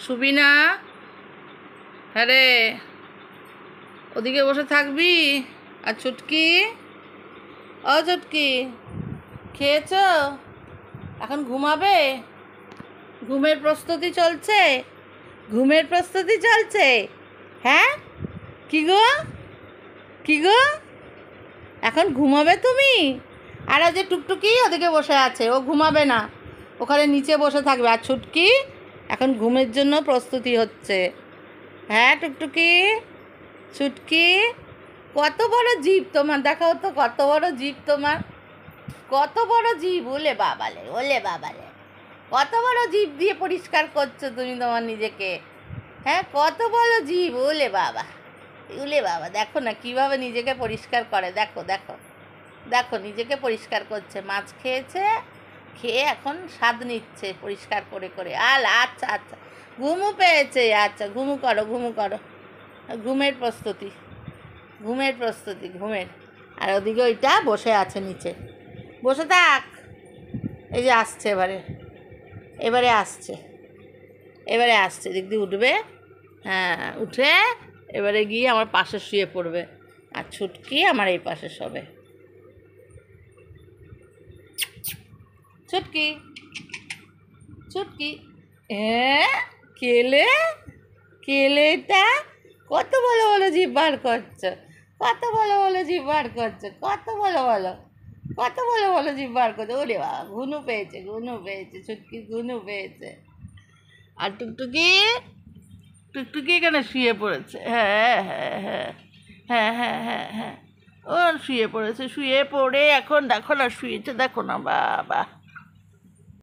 শুবি না? হ্যাঁ রে, ওদিকে বসে থাকবি? আর চুটকি, ও চুটকি, খেয়েছ? এখন ঘুমাবে? ঘুমের প্রস্তুতি চলছে? ঘুমের প্রস্তুতি চলছে? হ্যাঁ, কি গো, কি গো, এখন ঘুমাবে তুমি? আর যে টুকটুকি ওদিকে বসে আছে, ও ঘুমাবে না, ওখানে নিচে বসে থাকবে। আর ছুটকি এখন ঘুমের জন্য প্রস্তুতি হচ্ছে। হ্যাঁ টুকটুকি, ছুটকি, কত বড় জিভ তোমার, দেখাও তো কত বড় জিভ তোমার, কত বড় জিভ, ওলে বাবালে, ওলে বাবালে, কত বড় জিভ দিয়ে পরিষ্কার করছো তুমি তোমার নিজেকে। হ্যাঁ, কত বড় জিভ, ওলে বাবা, ওলে বাবা, দেখো না কীভাবে নিজেকে পরিষ্কার করে, দেখো দেখো দেখো, নিজেকে পরিষ্কার করছে। মাছ খেয়েছে, খেয়ে এখন স্বাদ নিচ্ছে পরিষ্কার করে করে। আচ্ছা আচ্ছা, ঘুমু পেয়েছে, আচ্ছা ঘুমু করো, ঘুমু করো, ঘুমের প্রস্তুতি, ঘুমের প্রস্তুতি, ঘুমের। আর ওদিকে ওইটা বসে আছে নিচে, বসে থাক। এই যে আসছে, এবারে এবারে আসছে, এবারে আসছে, দিক দিয়ে উঠবে। হ্যাঁ, উঠে এবারে গিয়ে আমার পাশে শুয়ে পড়বে। আর ছুটকি আমার এই পাশে শোবে। ছুটকি, ছুটকি, হ্যাঁ, কেলে, কেলে, এটা কত ভালো ভালো জিভ বার করছো, কত ভালো ভালো জিভ বার করছো, কত ভালো ভালো, কত ভালো ভালো জিভ বার করছো। ওরে বাবা, ঘুনু পেয়েছে, ঘুনু পেয়েছে, ছুটকি ঘুনু পেয়েছে। আর টুকটুকি, টুকটুকি এখানে শুয়ে পড়েছে। হ্যাঁ হ্যাঁ হ্যাঁ হ্যাঁ হ্যাঁ হ্যাঁ হ্যাঁ, ও শুয়ে পড়েছে, শুয়ে পড়ে এখন দেখো না শুয়েছে, দেখো না বাবা।